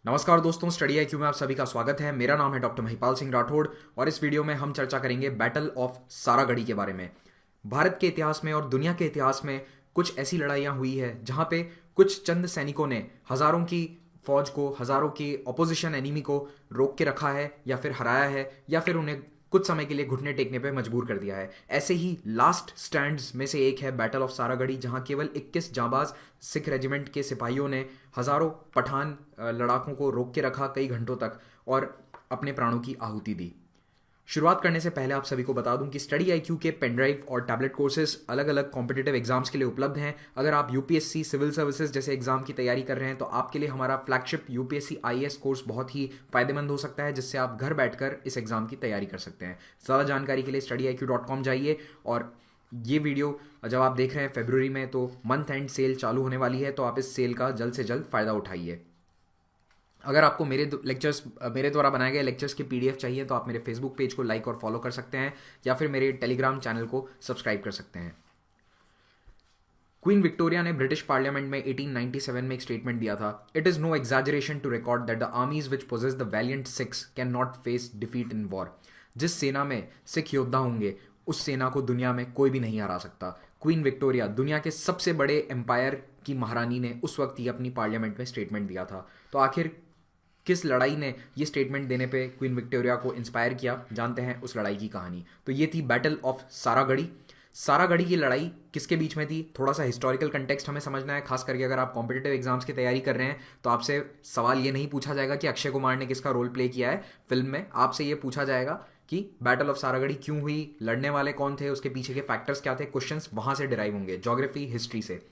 नमस्कार दोस्तों, study IQ में आप सभी का स्वागत है। मेरा नाम है डॉक्टर महिपाल सिंह राठौड़ और इस वीडियो में हम चर्चा करेंगे बैटल ऑफ सारागढ़ी के बारे में। भारत के इतिहास में और दुनिया के इतिहास में कुछ ऐसी लड़ाइयाँ हुई है जहाँ पे कुछ चंद सैनिकों ने हजारों की फौज को, हजारों की ऑपोजिशन एनिमी को रोक के रखा है या फिर हराया है या फिर उन्हें कुछ समय के लिए घुटने टेकने पे मजबूर कर दिया है। ऐसे ही लास्ट स्टैंड्स में से एक है बैटल ऑफ सारागढ़ी, जहां केवल 21 जांबाज सिख रेजिमेंट के सिपाहियों ने हजारों पठान लड़ाकों को रोक के रखा कई घंटों तक और अपने प्राणों की आहुति दी। शुरुआत करने से पहले आप सभी को बता दूं कि स्टडी IQ के पेनड्राइव और टैबलेट कोर्सेज अलग अलग कॉम्पिटिटिव एग्जाम्स के लिए उपलब्ध हैं। अगर आप UPSC सिविल सर्विसेज जैसे एग्जाम की तैयारी कर रहे हैं तो आपके लिए हमारा फ्लैगशिप UPSC IAS कोर्स बहुत ही फायदेमंद हो सकता है, जिससे आप घर बैठकर इस एग्जाम की तैयारी कर सकते हैं। ज़्यादा जानकारी के लिए studyiq.com जाइए। और ये वीडियो जब आप देख रहे हैं फरवरी में, तो मंथ एंड सेल चालू होने वाली है, तो आप इस सेल का जल्द से जल्द फ़ायदा उठाइए। अगर आपको मेरे द्वारा बनाए गए लेक्चर्स की PDF चाहिए तो आप मेरे फेसबुक पेज को लाइक और फॉलो कर सकते हैं या फिर मेरे टेलीग्राम चैनल को सब्सक्राइब कर सकते हैं। क्वीन विक्टोरिया ने ब्रिटिश पार्लियामेंट में 1897 में एक स्टेटमेंट दिया था, it is no exaggeration to record that the armies which possess the valiant Sikhs can not face defeat in war. जिस सेना में सिख योद्धा होंगे उस सेना को दुनिया में कोई भी नहीं हरा सकता। क्वीन विक्टोरिया, दुनिया के सबसे बड़े एम्पायर की महारानी, ने उस वक्त ही अपनी पार्लियामेंट में स्टेटमेंट दिया था। तो आखिर किस लड़ाई ने ये स्टेटमेंट देने पे क्वीन विक्टोरिया को इंस्पायर किया, जानते हैं उस लड़ाई की कहानी। तो ये थी बैटल ऑफ सारागढ़ी। सारागढ़ी की लड़ाई किसके बीच में थी, थोड़ा सा हिस्टोरिकल कंटेक्स्ट हमें समझना है। खास करके अगर आप कॉम्पिटिटिव एग्जाम्स की तैयारी कर रहे हैं तो आपसे सवाल ये नहीं पूछा जाएगा कि अक्षय कुमार ने किसका रोल प्ले किया है फिल्म में। आपसे ये पूछा जाएगा कि बैटल ऑफ सारागढ़ी क्यों हुई, लड़ने वाले कौन थे, उसके पीछे के फैक्टर्स क्या थे। क्वेश्चंस वहां से डिराइव होंगे, ज्योग्राफी, हिस्ट्री से।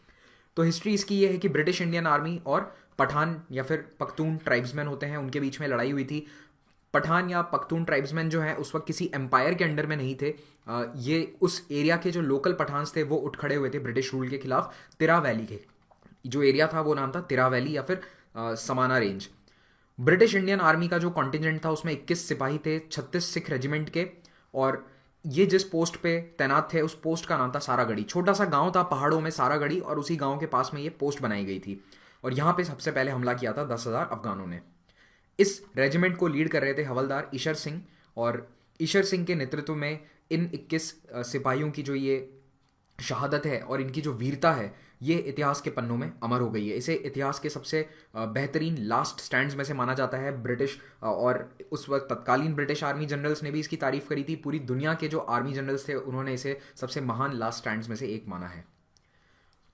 तो हिस्ट्री इसकी ये है कि ब्रिटिश इंडियन आर्मी और पठान या फिर पख्तून ट्राइब्समैन होते हैं, उनके बीच में लड़ाई हुई थी। पठान या पख्तून ट्राइब्समैन जो है उस वक्त किसी एम्पायर के अंडर में नहीं थे। ये उस एरिया के जो लोकल पठान्स थे वो उठ खड़े हुए थे ब्रिटिश रूल के खिलाफ। तिरा वैली के जो एरिया था वो नाम था तिरा वैली या फिर समाना रेंज। ब्रिटिश इंडियन आर्मी का जो कॉन्टिजेंट था उसमें 21 सिपाही थे, 36 सिख रेजिमेंट के। और ये जिस पोस्ट पे तैनात थे उस पोस्ट का नाम था सारागढ़ी। छोटा सा गांव था पहाड़ों में सारागढ़ी, और उसी गांव के पास में ये पोस्ट बनाई गई थी। और यहाँ पे सबसे पहले हमला किया था 10,000 अफगानों ने। इस रेजिमेंट को लीड कर रहे थे हवलदार ईशर सिंह, और ईशर सिंह के नेतृत्व में इन 21 सिपाहियों की जो ये शहादत है और इनकी जो वीरता है ये इतिहास के पन्नों में अमर हो गई है। इसे इतिहास के सबसे बेहतरीन लास्ट स्टैंड्स में से माना जाता है। ब्रिटिश और उस वक्त तत्कालीन ब्रिटिश आर्मी जनरल्स ने भी इसकी तारीफ करी थी। पूरी दुनिया के जो आर्मी जनरल्स थे उन्होंने इसे सबसे महान लास्ट स्टैंड्स में से एक माना है।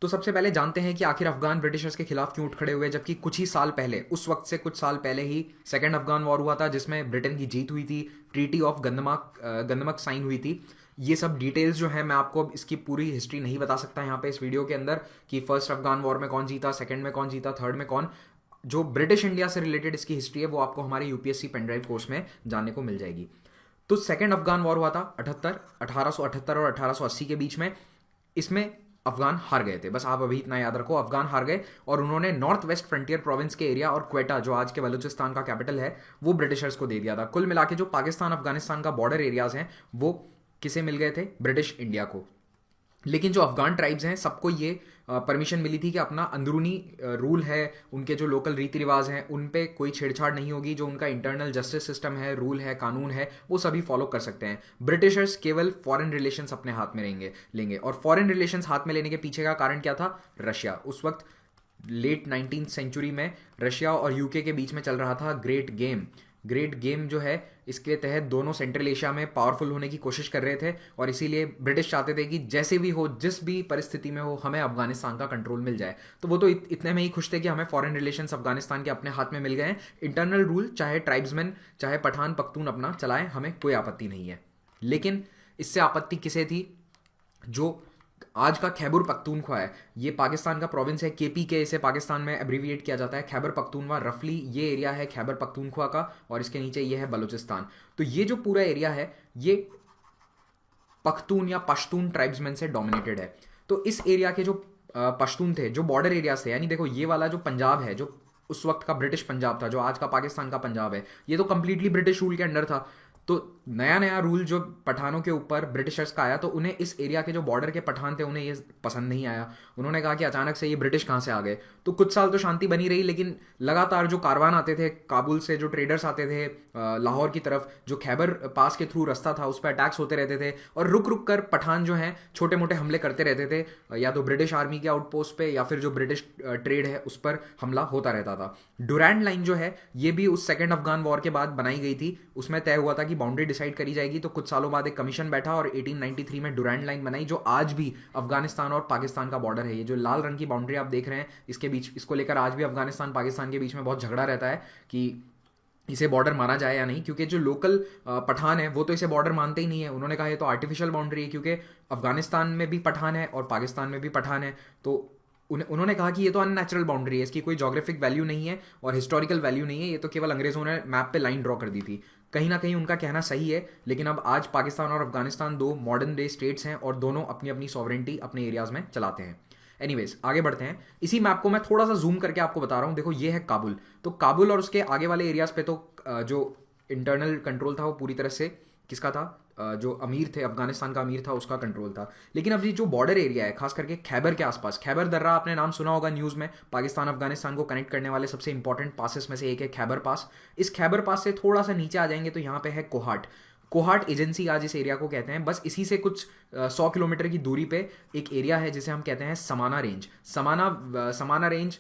तो सबसे पहले जानते हैं कि आखिर अफगान ब्रिटिशर्स के खिलाफ क्यों उठ खड़े हुए, जबकि कुछ ही साल पहले, उस वक्त से कुछ साल पहले ही सेकेंड अफगान वॉर हुआ था जिसमें ब्रिटेन की जीत हुई थी। ट्रीटी ऑफ गंदमक साइन हुई थी। ये सब डिटेल्स जो है मैं आपको अब इसकी पूरी हिस्ट्री नहीं बता सकता यहाँ पे इस वीडियो के अंदर कि फर्स्ट अफगान वॉर में कौन जीता, सेकंड में कौन जीता, थर्ड में कौन। जो ब्रिटिश इंडिया से रिलेटेड इसकी हिस्ट्री है वो आपको हमारे UPSC पेनड्राइव कोर्स में जानने को मिल जाएगी। तो सेकंड अफगान वॉर हुआ था 1878 और 1880 के बीच में। इसमें अफगान हार गए थे, बस आप अभी इतना याद रखो, अफगान हार गए। और उन्होंने नॉर्थ वेस्ट फ्रंटियर प्रोविंस के एरिया और क्वेटा जो आज के बलूचिस्तान का कैपिटल है वो ब्रिटिशर्स को दे दिया था। कुल मिला के जो पाकिस्तान अफगानिस्तान का बॉर्डर एरियाज हैं वो किसे मिल गए थे, ब्रिटिश इंडिया को। लेकिन जो अफगान ट्राइब्स हैं सबको ये परमिशन मिली थी कि अपना अंदरूनी रूल है, उनके जो लोकल रीति रिवाज हैं उन पे कोई छेड़छाड़ नहीं होगी। जो उनका इंटरनल जस्टिस सिस्टम है, रूल है, कानून है, वो सभी फॉलो कर सकते हैं। ब्रिटिशर्स केवल फॉरेन रिलेशंस अपने हाथ में लेंगे। और फॉरेन रिलेशंस हाथ में लेने के पीछे का कारण क्या था, रशिया। उस वक्त लेट 19th सेंचुरी में रशिया और UK के बीच में चल रहा था ग्रेट गेम जो है, इसके तहत दोनों सेंट्रल एशिया में पावरफुल होने की कोशिश कर रहे थे। और इसीलिए ब्रिटिश चाहते थे कि जैसे भी हो, जिस भी परिस्थिति में हो, हमें अफगानिस्तान का कंट्रोल मिल जाए। तो वो तो इतने में ही खुश थे कि हमें फॉरेन रिलेशंस अफगानिस्तान के अपने हाथ में मिल गए हैं। इंटरनल रूल चाहे ट्राइब्समैन चाहे पठान पख्तून अपना चलाएं, हमें कोई आपत्ति नहीं है। लेकिन इससे आपत्ति किसे थी, जो आज का खैबर पख्तूनख्वा है, ये पाकिस्तान का प्रोविंस है, KPK इसे पाकिस्तान में एब्रीविएट किया जाता है। खैबर पख्तूनख्वा रफली ये एरिया है खैबर पख्तूनख्वा का, और इसके नीचे ये है बलूचिस्तान। तो ये जो पूरा एरिया है ये पख्तून या पश्तून ट्राइब्समैन से डोमिनेटेड है। तो इस एरिया के जो पश्तून थे, जो बॉर्डर एरियाज थे, यानी देखो ये वाला जो पंजाब है, जो उस वक्त का ब्रिटिश पंजाब था, जो आज का पाकिस्तान का पंजाब है, ये तो कंप्लीटली ब्रिटिश रूल के अंडर था। तो नया नया रूल जो पठानों के ऊपर ब्रिटिशर्स का आया, तो उन्हें इस एरिया के जो बॉर्डर के पठान थे उन्हें ये पसंद नहीं आया। उन्होंने कहा कि अचानक से ये ब्रिटिश कहाँ से आ गए। तो कुछ साल तो शांति बनी रही, लेकिन लगातार जो कारवान आते थे काबुल से, जो ट्रेडर्स आते थे लाहौर की तरफ, जो खैबर पास के थ्रू रास्ता था उस पर अटैक्स होते रहते थे, और रुक रुक कर पठान जो हैं छोटे मोटे हमले करते रहते थे, या तो ब्रिटिश आर्मी के आउटपोस्ट पे या फिर जो ब्रिटिश ट्रेड है उस पर हमला होता रहता था। डुरैंड लाइन जो है ये भी उस सेकेंड अफगान वॉर के बाद बनाई गई थी। उसमें तय हुआ था कि बाउंड्री डिसाइड करी जाएगी, तो कुछ सालों बाद एक कमीशन बैठा और 1893 में डुरैंड लाइन बनाई, जो आज भी अफगानिस्तान और पाकिस्तान का बॉर्डर है। ये जो लाल रंग की बाउंड्री आप देख रहे हैं, इसके बीच, इसको लेकर आज भी अफगानिस्तान पाकिस्तान के बीच में बहुत झगड़ा रहता है कि इसे बॉर्डर माना जाए या नहीं, क्योंकि जो लोकल पठान है वो तो इसे बॉर्डर मानते ही नहीं है। उन्होंने कहा ये तो आर्टिफिशियल बाउंड्री है, क्योंकि अफगानिस्तान में भी पठान है और पाकिस्तान में भी पठान है, तो उन्होंने कहा कि ये तो अननेचुरल बाउंड्री है, इसकी कोई जोग्राफिक वैल्यू नहीं है और हिस्टोरिकल वैल्यू नहीं है, ये तो केवल अंग्रेजों ने मैप पे लाइन ड्रॉ कर दी थी। कहीं ना कहीं उनका कहना सही है, लेकिन अब आज पाकिस्तान और अफगानिस्तान दो मॉडर्न डे स्टेट्स हैं और दोनों अपनी अपनी सॉवरेंटी अपने एरियाज में चलाते हैं। एनीवेज, आगे बढ़ते हैं। इसी मैप को मैं थोड़ा सा जूम करके आपको बता रहा हूँ। देखो ये है काबुल, तो काबुल और उसके आगे वाले एरियाज पे तो जो इंटरनल कंट्रोल था वो पूरी तरह से किसका था, जो अमीर थे, अफगानिस्तान का अमीर था उसका कंट्रोल था। लेकिन अब ये जो बॉर्डर एरिया है, खास करके खैबर के आसपास, खैबर दर्रा आपने नाम सुना होगा न्यूज़ में, पाकिस्तान अफगानिस्तान को कनेक्ट करने वाले सबसे इंपॉर्टेंट पासेस में से एक है खैबर पास। इस खैबर पास से थोड़ा सा नीचे आ जाएंगे तो यहाँ पे है कोहाट। कोहाट एजेंसी आज इस एरिया को कहते हैं। बस इसी से कुछ 100 किलोमीटर की दूरी पे एक एरिया है जिसे हम कहते हैं समाना रेंज। समाना रेंज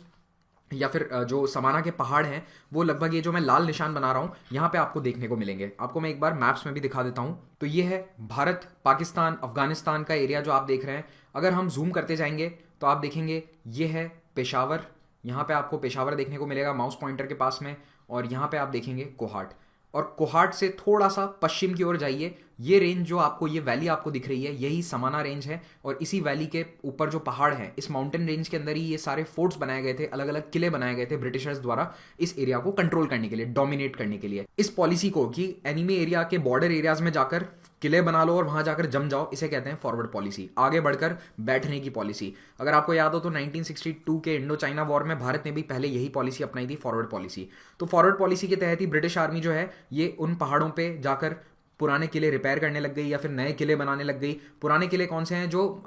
या फिर जो समाना के पहाड़ हैं, वो लगभग ये जो मैं लाल निशान बना रहा हूँ यहाँ पे आपको देखने को मिलेंगे। आपको मैं एक बार मैप्स में भी दिखा देता हूँ। तो ये है भारत पाकिस्तान अफगानिस्तान का एरिया जो आप देख रहे हैं। अगर हम जूम करते जाएंगे तो आप देखेंगे ये है पेशावर। यहाँ पे आपको पेशावर देखने को मिलेगा माउस पॉइंटर के पास में, और यहाँ पे आप देखेंगे कोहाट। और कोहाट से थोड़ा सा पश्चिम की ओर जाइए, ये रेंज जो आपको, ये वैली आपको दिख रही है, यही समाना रेंज है। और इसी वैली के ऊपर जो पहाड़ हैं, इस माउंटेन रेंज के अंदर ही ये सारे फोर्ट्स बनाए गए थे, अलग अलग किले बनाए गए थे ब्रिटिशर्स द्वारा इस एरिया को कंट्रोल करने के लिए, डोमिनेट करने के लिए। इस पॉलिसी को कि एनिमी एरिया के बॉर्डर एरियाज में जाकर किले बना लो और वहां जाकर जम जाओ, इसे कहते हैं फॉरवर्ड पॉलिसी, आगे बढ़कर बैठने की पॉलिसी। अगर आपको याद हो तो 1962 के इंडो चाइना वॉर में भारत ने भी पहले यही पॉलिसी अपनाई थी, फॉरवर्ड पॉलिसी। तो फॉरवर्ड पॉलिसी के तहत ही ब्रिटिश आर्मी जो है ये उन पहाड़ों पे जाकर पुराने किले रिपेयर करने लग गई या फिर नए किले बनाने लग गई। पुराने किले कौन से हैं, जो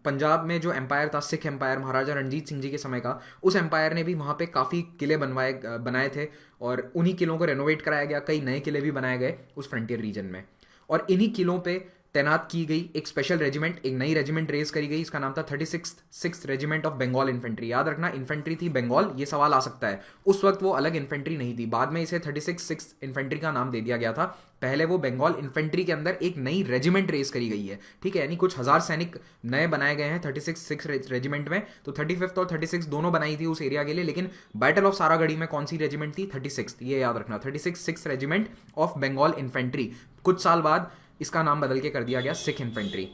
पंजाब में जो एम्पायर था, सिख एम्पायर, महाराजा रणजीत सिंह जी के समय का, उस एम्पायर ने भी वहाँ पे काफ़ी किले बनाए थे और उन्हीं किलों को रेनोवेट कराया गया। कई नए किले भी बनाए गए उस फ्रंटियर रीजन में, और इन्हीं किलों पे तैनात की गई एक स्पेशल रेजिमेंट, एक नई रेजिमेंट रेज करी गई। इसका नाम था 36th regiment of Bengal infantry. याद रखना, इन्फेंट्री थी बंगाल, ये सवाल आ सकता है। उस वक्त वो अलग इन्फेंट्री नहीं थी, बाद में इसे 36th इन्फेंट्री का नाम दे दिया गया था। पहले वो बंगाल इन्फेंट्री के अंदर एक नई रेजिमेंट रेज करी गई है, ठीक है, यानी कुछ हजार सैनिक नए बनाए गए हैं 36th रेजिमेंट में। तो 35th और 36 दोनों बनाई थी उस एरिया के लिए, लेकिन बैटल ऑफ सारागढ़ी में कौन सी रेजिमेंट थी, 36th, ये याद रखना, 36th regiment of Bengal infantry. कुछ साल बाद इसका नाम बदल के कर दिया गया सिख इन्फेंट्री।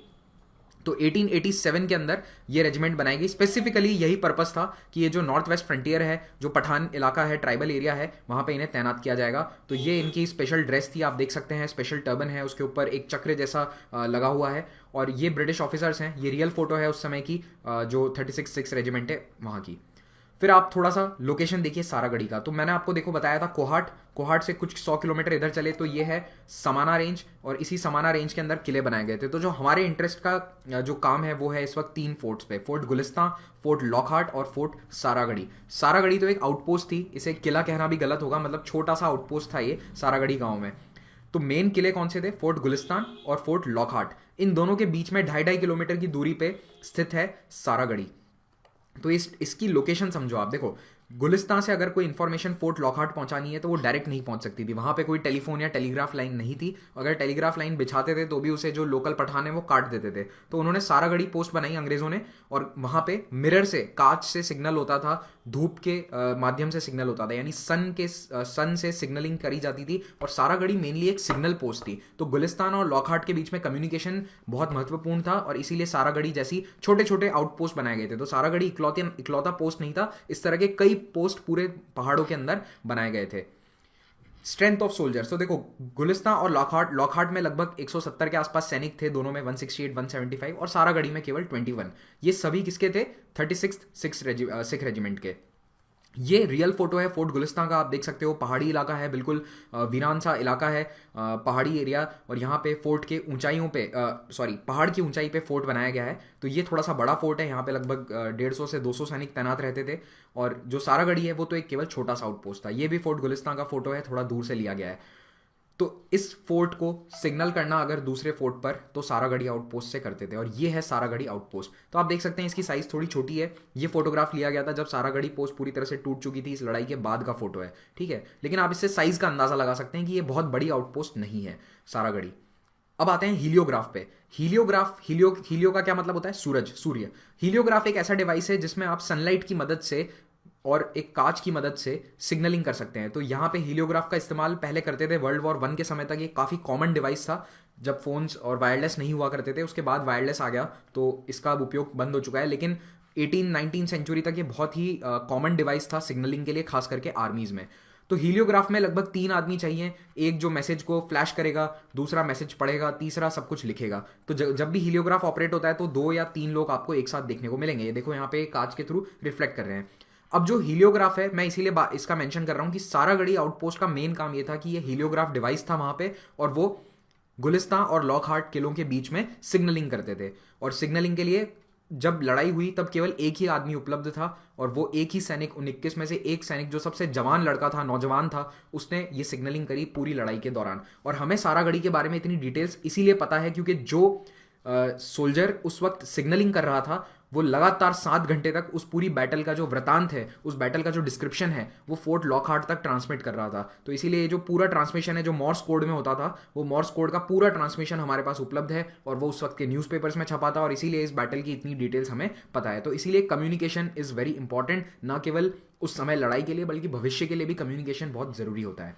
तो 1887 के अंदर ये रेजिमेंट बनाई गई। स्पेसिफिकली यही पर्पस था कि ये जो नॉर्थ वेस्ट फ्रंटियर है, जो पठान इलाका है, ट्राइबल एरिया है, वहाँ पे इन्हें तैनात किया जाएगा। तो ये इनकी स्पेशल ड्रेस थी, आप देख सकते हैं, स्पेशल टर्बन है, उसके ऊपर एक चक्र जैसा लगा हुआ है, और ये ब्रिटिश ऑफिसर्स हैं। ये रियल फोटो है उस समय की, जो 36 रेजिमेंट है वहाँ की। फिर आप थोड़ा सा लोकेशन देखिए सारागढ़ी का। तो मैंने आपको देखो बताया था कोहाट से कुछ 100 किलोमीटर इधर चले तो ये है समाना रेंज, और इसी समाना रेंज के अंदर किले बनाए गए थे। तो जो हमारे इंटरेस्ट का जो काम है वो है इस वक्त 3 फोर्ट्स पे, फोर्ट गुलिस्तान, फोर्ट लॉकहार्ट और फोर्ट सारागढ़ी। सारागढ़ी तो एक आउटपोस्ट थी, इसे किला कहना भी गलत होगा, मतलब छोटा सा आउटपोस्ट था ये सारागढ़ी गाँव में। तो मेन किले कौन से थे, फोर्ट गुलिस्तान और फोर्ट लॉकहार्ट। इन दोनों के बीच में 2.5 किलोमीटर की दूरी पे स्थित है सारागढ़ी। तो इसकी लोकेशन समझो आप। देखो, गुलिस्तान से अगर कोई इन्फॉर्मेशन फोर्ट लॉकहार्ट पहुंचानी है तो वो डायरेक्ट नहीं पहुंच सकती थी, वहां पे कोई टेलीफोन या टेलीग्राफ लाइन नहीं थी। अगर टेलीग्राफ लाइन बिछाते थे तो भी उसे जो लोकल पठान है वो काट देते थे। तो उन्होंने सारागढ़ी पोस्ट बनाई अंग्रेजों ने, और वहां पे मिरर से, कांच से सिग्नल होता था, धूप के माध्यम से सिग्नल होता था, यानी सन से सिग्नलिंग करी जाती थी, और सारागढ़ी मेनली एक सिग्नल पोस्ट थी। तो गुलिस्तान और लॉकहार्ट के बीच में कम्युनिकेशन बहुत महत्वपूर्ण था, और इसीलिए सारागढ़ी जैसी छोटे छोटे आउटपोस्ट बनाए गए थे। तो सारागढ़ी इकलौता पोस्ट नहीं था, इस तरह के कई पोस्ट पूरे पहाड़ों के अंदर बनाए गए थे। स्ट्रेंथ ऑफ सोल्जर्स, तो देखो गुलिस्तान और लॉकहार्ट में लगभग 170 के आसपास सैनिक थे, दोनों में 168, 175, और सारागढ़ी में केवल 21। ये सभी किसके थे, 36 सिख रेजिमेंट के। ये रियल फोटो है फोर्ट गुलिस्तान का। आप देख सकते हो पहाड़ी इलाका है, बिल्कुल वीरान सा इलाका है, पहाड़ी एरिया। और यहाँ पे फोर्ट के ऊंचाइयों पे पहाड़ की ऊंचाई पे फोर्ट बनाया गया है। तो ये थोड़ा सा बड़ा फोर्ट है, यहाँ पे लगभग 150 से 200 सैनिक तैनात रहते थे। और जो सारागढ़ी है वो तो एक केवल छोटा सा आउटपोस्ट था। ये भी फोर्ट गुलिस्तान का फोटो है, थोड़ा दूर से लिया गया है। तो इस फोर्ट को सिग्नल करना अगर दूसरे फोर्ट पर, तो सारागढ़ी आउटपोस्ट से करते थे। और ये है सारागढ़ी आउटपोस्ट। तो आप देख सकते हैं इसकी साइज थोड़ी छोटी है। ये फोटोग्राफ लिया गया था जब सारागढ़ी पोस्ट पूरी तरह से टूट चुकी थी, इस लड़ाई के बाद का फोटो है, ठीक है। लेकिन आप इससे साइज का अंदाजा लगा सकते हैं कि ये बहुत बड़ी आउटपोस्ट नहीं है सारागढ़ी। अब आते हैं हीलियोग्राफ पे। हीलियो का क्या मतलब होता है? सूर्य। हीलियोग्राफ एक ऐसा डिवाइस है जिसमें आप सनलाइट की मदद से और एक कांच की मदद से सिग्नलिंग कर सकते हैं। तो यहाँ पे हीलियोग्राफ का इस्तेमाल पहले करते थे वर्ल्ड वॉर वन के समय तक। ये काफ़ी कॉमन डिवाइस था जब फोन्स और वायरलेस नहीं हुआ करते थे। उसके बाद वायरलेस आ गया तो इसका अब उपयोग बंद हो चुका है। लेकिन 18-19 सेंचुरी तक ये बहुत ही कॉमन डिवाइस था सिग्नलिंग के लिए, खास करके आर्मीज में। तो हीलियोग्राफ में लगभग 3 आदमी चाहिए, एक जो मैसेज को फ्लैश करेगा, दूसरा मैसेज पढ़ेगा, तीसरा सब कुछ लिखेगा। तो जब भी हीलियोग्राफ ऑपरेट होता है तो 2 या 3 लोग आपको एक साथ देखने को मिलेंगे। ये देखो यहाँ पे कांच के थ्रू रिफ्लेक्ट कर रहे हैं। अब जो हीलियोग्राफ है, मैं इसीलिए इसका मेंशन कर रहा हूं कि सारागढ़ी आउटपोस्ट का मेन काम ये था कि ये हीलियोग्राफ डिवाइस था वहां पे, और वो गुलिस्तान और लॉकहार्ट किलों के बीच में सिग्नलिंग करते थे। और सिग्नलिंग के लिए जब लड़ाई हुई तब केवल एक ही आदमी उपलब्ध था, और वो एक ही सैनिक, 19 में से एक सैनिक जो सबसे जवान लड़का था, नौजवान था, उसने ये सिग्नलिंग करी पूरी लड़ाई के दौरान। और हमें सारागढ़ी के बारे में इतनी डिटेल्स इसीलिए पता है क्योंकि जो सोल्जर उस वक्त सिग्नलिंग कर रहा था वो लगातार 7 घंटे तक उस पूरी बैटल का जो वृतांत है, उस बैटल का जो डिस्क्रिप्शन है, वो फोर्ट लॉकहार्ट तक ट्रांसमिट कर रहा था। तो इसीलिए जो पूरा ट्रांसमिशन है जो मॉर्स कोड में होता था, वो मॉर्स कोड का पूरा ट्रांसमिशन हमारे पास उपलब्ध है, और वो उस वक्त के न्यूज़पेपर्स में छपा था। और इसीलिए इस बैटल की इतनी डिटेल्स हमें पता है। तो इसीलिए कम्युनिकेशन इज़ वेरी इंपॉर्टेंट, ना केवल उस समय लड़ाई के लिए बल्कि भविष्य के लिए भी कम्युनिकेशन बहुत ज़रूरी होता है।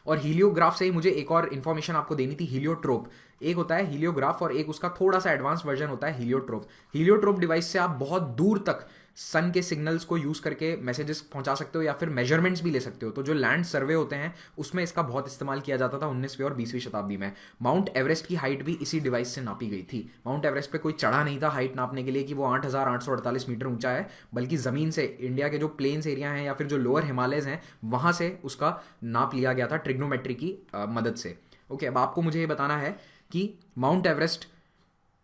और हीलियोग्राफ से ही मुझे एक और इन्फॉर्मेशन आपको देनी थी, हीलियोट्रोप। एक होता है हीलियोग्राफ और एक उसका थोड़ा सा एडवांस वर्जन होता है हीलियोट्रोप। हीलियोट्रोप डिवाइस से आप बहुत दूर तक सन के सिग्नल्स को यूज करके मैसेजेस पहुंचा सकते हो या फिर मेजरमेंट्स भी ले सकते हो। तो जो लैंड सर्वे होते हैं उसमें इसका बहुत इस्तेमाल किया जाता था 19वीं और 20वीं शताब्दी में। माउंट एवरेस्ट की हाइट भी इसी डिवाइस से नापी गई थी। माउंट एवरेस्ट पे कोई चढ़ा नहीं था हाइट नापने के लिए कि वो 8,848 मीटर ऊंचा है, बल्कि जमीन से इंडिया के जो प्लेन्स एरिया हैं या फिर जो लोअर हिमालयज हैं वहां से उसका नाप लिया गया था ट्रिग्नोमेट्री की मदद से। ओके, अब आपको मुझे ये बताना है कि माउंट एवरेस्ट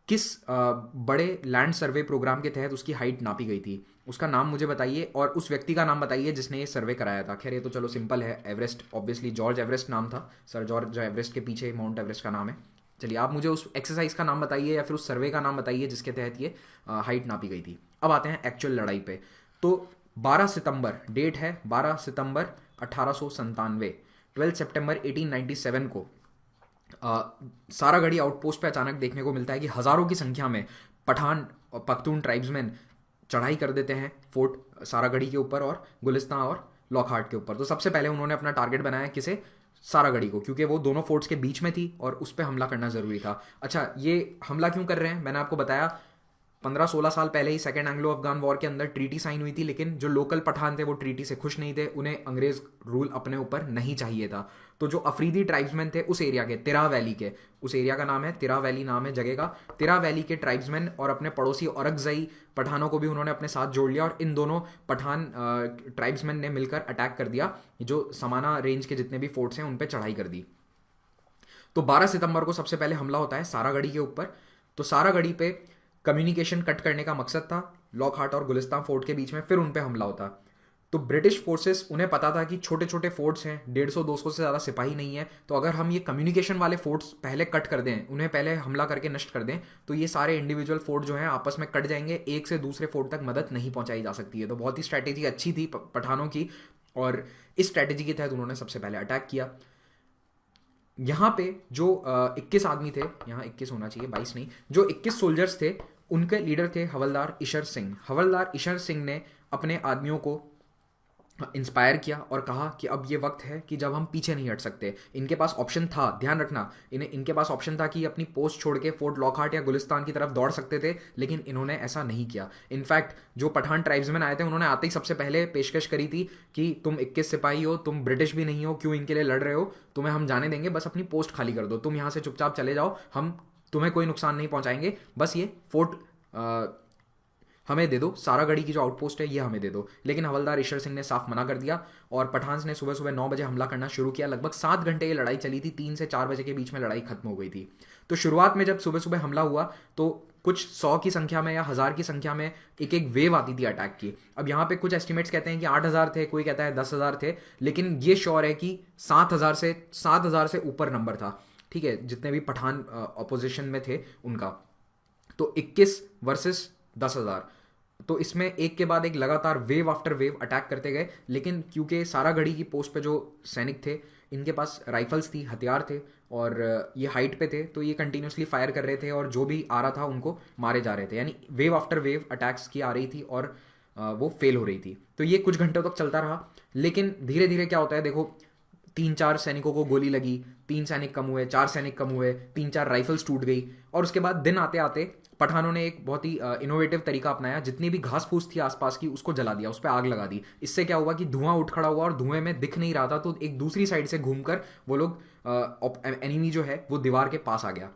किस बड़े लैंड सर्वे प्रोग्राम के तहत उसकी हाइट नापी गई थी, उसका नाम मुझे बताइए और उस व्यक्ति का नाम बताइए जिसने ये सर्वे कराया था। खैर ये तो चलो सिंपल है, एवरेस्ट ऑब्वियसली जॉर्ज एवरेस्ट नाम था, सर जॉर्ज एवरेस्ट के पीछे माउंट एवरेस्ट का नाम है। चलिए आप मुझे उस एक्सरसाइज का नाम बताइए या फिर उस सर्वे का नाम बताइए जिसके तहत ये हाइट नापी गई थी। अब आते हैं एक्चुअल लड़ाई पे। तो 12 सितंबर डेट है, 12 सितंबर 1897, 12 सितंबर 1897 को सारागढ़ी आउटपोस्ट पे अचानक देखने को मिलता है कि हजारों की संख्या में पठान और पख्तून ट्राइब्समैन चढ़ाई कर देते हैं फोर्ट सारागढ़ी के ऊपर और गुलिस्तान और लॉकहार्ट के ऊपर। तो सबसे पहले उन्होंने अपना टारगेट बनाया किसे? सारागढ़ी को, क्योंकि वो दोनों फोर्ट्स के बीच में थी और उस पर हमला करना जरूरी था। अच्छा, ये हमला क्यों कर रहे हैं? मैंने आपको बताया 15-16 साल पहले ही सेकेंड एंग्लो अफगान वॉर के अंदर ट्रीटी साइन हुई थी, लेकिन जो लोकल पठान थे वो ट्रीटी से खुश नहीं थे, उन्हें अंग्रेज रूल अपने ऊपर नहीं चाहिए था। तो जो अफरीदी ट्राइब्समैन थे उस एरिया के, तिरा वैली के, उस एरिया का नाम है तिरा वैली, नाम है जगह का, तिरा वैली के ट्राइब्समैन और अपने पड़ोसी औरकजई पठानों को भी उन्होंने अपने साथ जोड़ लिया और इन दोनों पठान ट्राइब्समैन ने मिलकर अटैक कर दिया, जो समाना रेंज के जितने भी फोर्ट्स हैं उन पर चढ़ाई कर दी। तो 12 सितंबर को सबसे पहले हमला होता है सारागढ़ी के ऊपर। तो सारागढ़ी पे कम्युनिकेशन कट करने का मकसद था लॉकहार्ट और गुलिस्तान फोर्ट के बीच में, फिर उन पे हमला होता। तो ब्रिटिश फोर्सेस, उन्हें पता था कि छोटे छोटे फोर्ट्स हैं, 150-200 से ज़्यादा सिपाही नहीं है, तो अगर हम ये कम्युनिकेशन वाले फोर्ट्स पहले कट कर दें, उन्हें पहले हमला करके नष्ट कर दें, तो ये सारे इंडिविजुअल फोर्ट जो हैं आपस में कट जाएंगे, एक से दूसरे फोर्ट तक मदद नहीं पहुंचाई जा सकती है। तो बहुत ही स्ट्रैटेजी अच्छी थी पठानों की, और इस स्ट्रैटेजी के तहत उन्होंने सबसे पहले अटैक किया। यहाँ पे जो 21 आदमी थे, यहाँ 21 होना चाहिए 22 नहीं, जो 21 सोल्जर्स थे उनके लीडर थे हवलदार ईशर सिंह। हवलदार ईशर सिंह ने अपने आदमियों को इंस्पायर किया और कहा कि अब ये वक्त है कि जब हम पीछे नहीं हट सकते। इनके पास ऑप्शन था, ध्यान रखना, इनके पास ऑप्शन था कि अपनी पोस्ट छोड़ के फोर्ट लॉकहार्ट या गुलिस्तान की तरफ दौड़ सकते थे, लेकिन इन्होंने ऐसा नहीं किया। इनफैक्ट जो पठान ट्राइब्समैन आए थे उन्होंने आते ही सबसे पहले पेशकश करी थी कि तुम 21 सिपाही हो, तुम ब्रिटिश भी नहीं हो, क्यों इनके लिए लड़ रहे हो, तुम्हें हम जाने देंगे, बस अपनी पोस्ट खाली कर दो, तुम यहाँ से चुपचाप चले जाओ, हम तुम्हें कोई नुकसान नहीं पहुंचाएंगे, बस ये फोर्ट हमें दे दो, सारागढ़ी की जो आउटपोस्ट है ये हमें दे दो। लेकिन हवलदार ईश्वर सिंह ने साफ मना कर दिया और पठान ने सुबह सुबह 9 बजे हमला करना शुरू किया। लगभग 7 घंटे ये लड़ाई चली थी, 3 से 4 बजे के बीच में लड़ाई खत्म हो गई थी। तो शुरुआत में जब सुबह सुबह हमला हुआ तो कुछ 100 की संख्या में या 1000 की संख्या में एक एक वेव आती थी अटैक की। अब यहाँ पे कुछ एस्टिमेट्स कहते हैं कि 8000 थे, कोई कहता है 10,000 थे, लेकिन ये श्योर है कि 7,000 से ऊपर नंबर था। ठीक है, जितने भी पठान ऑपोजिशन में थे उनका। तो 21 वर्सेस 10,000, तो इसमें एक के बाद एक लगातार वेव आफ्टर वेव अटैक करते गए। लेकिन क्योंकि सारागढ़ी की पोस्ट पे जो सैनिक थे इनके पास राइफल्स थी, हथियार थे और ये हाइट पे थे, तो ये कंटिन्यूसली फायर कर रहे थे और जो भी आ रहा था उनको मारे जा रहे थे। यानी वेव आफ्टर वेव अटैक्स की आ रही थी और वो फेल हो रही थी। तो ये कुछ घंटों तक चलता रहा। लेकिन धीरे धीरे क्या होता है, देखो 3-4 सैनिकों को गोली लगी, 3 सैनिक कम हुए, 4 सैनिक कम हुए, 3-4 राइफल्स टूट गई और उसके बाद दिन आते आते पठानों ने एक बहुत ही इनोवेटिव तरीका अपनाया। जितनी भी घास फूस थी आसपास की उसको जला दिया, उस पर आग लगा दी। इससे क्या हुआ कि धुआं उठ खड़ा हुआ और धुएं में दिख नहीं रहा था, तो एक दूसरी साइड से घूमकर वो लोग एनिमी जो है वो दीवार के पास आ गया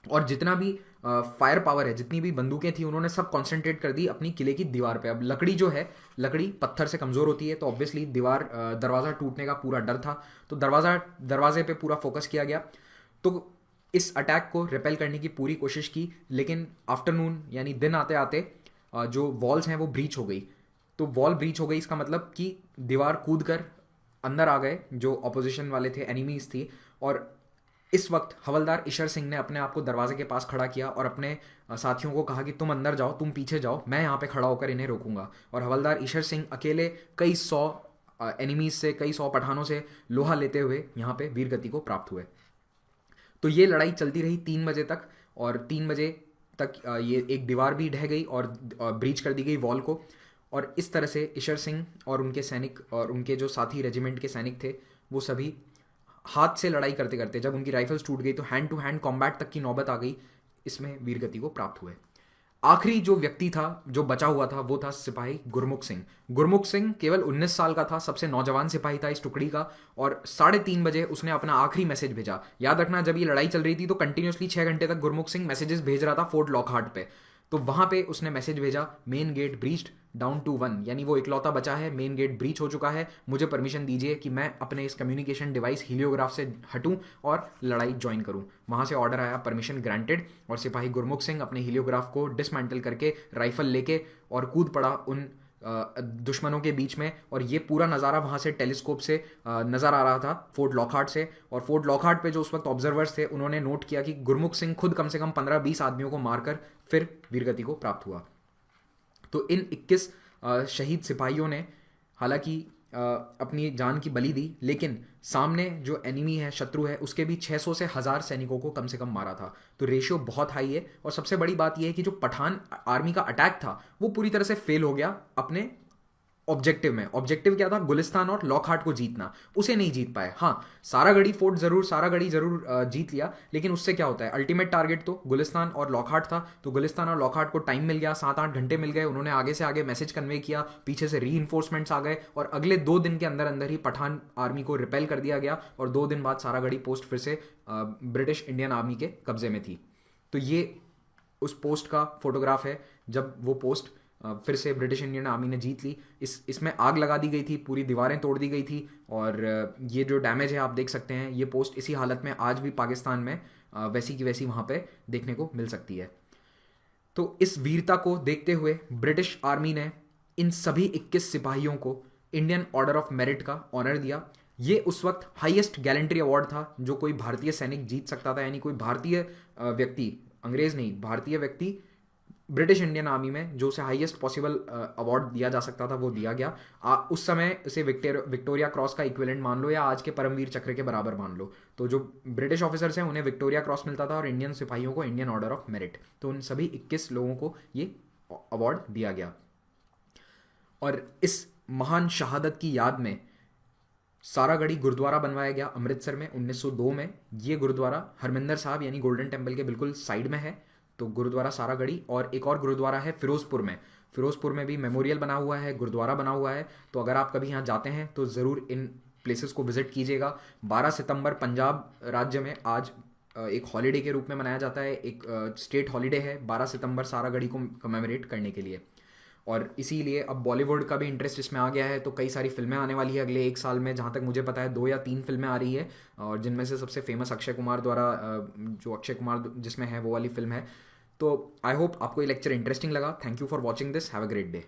और जितना भी फायर पावर है, जितनी भी बंदूकें थी, उन्होंने सब कॉन्सेंट्रेट कर दी अपनी किले की दीवार पे। अब लकड़ी जो है, लकड़ी पत्थर से कमज़ोर होती है, तो ऑब्वियसली दीवार दरवाज़ा टूटने का पूरा डर था, तो दरवाजे पे पूरा फोकस किया गया। तो इस अटैक को रिपेल करने की पूरी कोशिश की, लेकिन आफ्टरनून यानी दिन आते आते जो वॉल्स हैं वो ब्रीच हो गई। तो वॉल ब्रीच हो गई, इसका मतलब कि दीवार कूद कर अंदर आ गए जो ऑपोजिशन वाले थे, एनिमीज थी। और इस वक्त हवलदार ईश्वर सिंह ने अपने आप को दरवाजे के पास खड़ा किया और अपने साथियों को कहा कि तुम अंदर जाओ, तुम पीछे जाओ, मैं यहाँ पे खड़ा होकर इन्हें रोकूंगा। और हवलदार ईश्वर सिंह अकेले कई 100 एनिमीज से, कई 100 पठानों से लोहा लेते हुए यहाँ पे वीरगति को प्राप्त हुए। तो ये लड़ाई चलती रही 3 बजे तक और 3 बजे तक ये एक दीवार भी ढह गई और ब्रीच कर दी गई वॉल को। और इस तरह से ईश्वर सिंह और उनके सैनिक और उनके जो साथी रेजिमेंट के सैनिक थे वो सभी हाथ से लड़ाई करते करते, जब उनकी राइफल्स टूट गई तो हैंड टू हैंड कॉम्बैट तक की नौबत आ गई, इसमें वीरगति को प्राप्त हुए। आखिरी जो व्यक्ति था जो बचा हुआ था वो था सिपाही गुरमुख सिंह। गुरमुख सिंह केवल 19 साल का था, सबसे नौजवान सिपाही था इस टुकड़ी का, और 3:30 बजे उसने अपना आखिरी मैसेज भेजा। याद रखना, जब ये लड़ाई चल रही थी तो कंटिन्यूसली 6 घंटे तक गुरमुख सिंह मैसेजेस भेज रहा था फोर्ट लॉकहार्ट पे। तो वहां पे उसने मैसेज भेजा, main gate breached down to 1, यानी वो इकलौता बचा है, मेन गेट ब्रीच हो चुका है, मुझे परमिशन दीजिए कि मैं अपने इस कम्युनिकेशन डिवाइस हीलियोग्राफ से हटूं और लड़ाई ज्वाइन करूं। वहां से ऑर्डर आया, परमिशन ग्रांटेड, और सिपाही गुरमुख सिंह अपने हीलियोग्राफ को डिसमेंटल करके राइफल लेके और कूद पड़ा उन दुश्मनों के बीच में। और ये पूरा नज़ारा वहाँ से टेलीस्कोप से नज़र आ रहा था फोर्ट लॉकहार्ट से। और फोर्ट लॉकहार्ट पे जो उस वक्त ऑब्जर्वर्स थे उन्होंने नोट किया कि गुरमुख सिंह खुद कम से कम 15-20 आदमियों को मारकर फिर वीरगति को प्राप्त हुआ। तो इन 21 शहीद सिपाहियों ने हालांकि अपनी जान की बलि दी, लेकिन सामने जो एनिमी है, शत्रु है, उसके भी 600 से 1000 सैनिकों को कम से कम मारा था। तो रेशियो बहुत हाई है। और सबसे बड़ी बात यह है कि जो पठान आर्मी का अटैक था वो पूरी तरह से फेल हो गया अपने ऑब्जेक्टिव में। ऑब्जेक्टिव क्या था? गुलिस्तान और लॉकहार्ट को जीतना, उसे नहीं जीत पाए। हाँ, सारागढ़ी जरूर जीत लिया, लेकिन उससे क्या होता है, अल्टीमेट टारगेट तो गुलिस्तान और लॉकहार्ट था। तो गुलिस्तान और लॉकहार्ट को टाइम मिल गया, 7-8 घंटे मिल गए, उन्होंने आगे से आगे मैसेज कन्वे किया, पीछे से री-इन्फोर्समेंट्स आ गए और अगले 2 दिन के अंदर अंदर ही पठान आर्मी को रिपेल कर दिया गया और 2 दिन बाद सारागढ़ी पोस्ट फिर से ब्रिटिश इंडियन आर्मी के कब्जे में थी। तो ये उस पोस्ट का फोटोग्राफ है जब वो पोस्ट फिर से ब्रिटिश इंडियन आर्मी ने जीत ली। इसमें आग लगा दी गई थी, पूरी दीवारें तोड़ दी गई थी और ये जो डैमेज है आप देख सकते हैं। ये पोस्ट इसी हालत में आज भी पाकिस्तान में वैसी की वैसी वहाँ पे देखने को मिल सकती है। तो इस वीरता को देखते हुए ब्रिटिश आर्मी ने इन सभी 21 सिपाहियों को इंडियन ऑर्डर ऑफ मेरिट का ऑनर दिया। ये उस वक्त हाईएस्ट गैलेंट्री अवार्ड था जो कोई भारतीय सैनिक जीत सकता था, यानी कोई भारतीय व्यक्ति, अंग्रेज नहीं, भारतीय व्यक्ति ब्रिटिश इंडियन आर्मी में जो उसे हाईएस्ट पॉसिबल अवार्ड दिया जा सकता था वो दिया गया। उस समय इसे विक्टोरिया क्रॉस का इक्विवेलेंट मान लो या आज के परमवीर चक्र के बराबर मान लो। तो जो ब्रिटिश ऑफिसर्स हैं उन्हें विक्टोरिया क्रॉस मिलता था और इंडियन सिपाहियों को इंडियन ऑर्डर ऑफ मेरिट। तो उन सभी 21 लोगों को ये अवार्ड दिया गया। और इस महान शहादत की याद में सारागढ़ी गुरुद्वारा बनवाया गया अमृतसर में 1902 में। ये गुरुद्वारा हरमिंदर साहब यानी गोल्डन टेम्पल के बिल्कुल साइड में है। तो गुरुद्वारा सारागढ़ी, और एक और गुरुद्वारा है फिरोजपुर में। फिरोजपुर में भी मेमोरियल बना हुआ है, गुरुद्वारा बना हुआ है। तो अगर आप कभी यहाँ जाते हैं तो ज़रूर इन प्लेसेस को विजिट कीजिएगा। 12 सितंबर पंजाब राज्य में आज एक हॉलीडे के रूप में मनाया जाता है, एक स्टेट हॉलीडे है 12 सितंबर सारागढ़ी को कमेमोरेट करने के लिए। और इसीलिए अब बॉलीवुड का भी इंटरेस्ट इसमें आ गया है, तो कई सारी फिल्में आने वाली है अगले एक साल में। जहाँ तक मुझे पता है 2 या 3 फिल्में आ रही है, और जिनमें से सबसे फेमस अक्षय कुमार द्वारा जो अक्षय कुमार जिसमें है वो वाली फिल्म है। तो आई होप आपको ये लेक्चर इंटरेस्टिंग लगा। Thank you for watching this. Have a great day.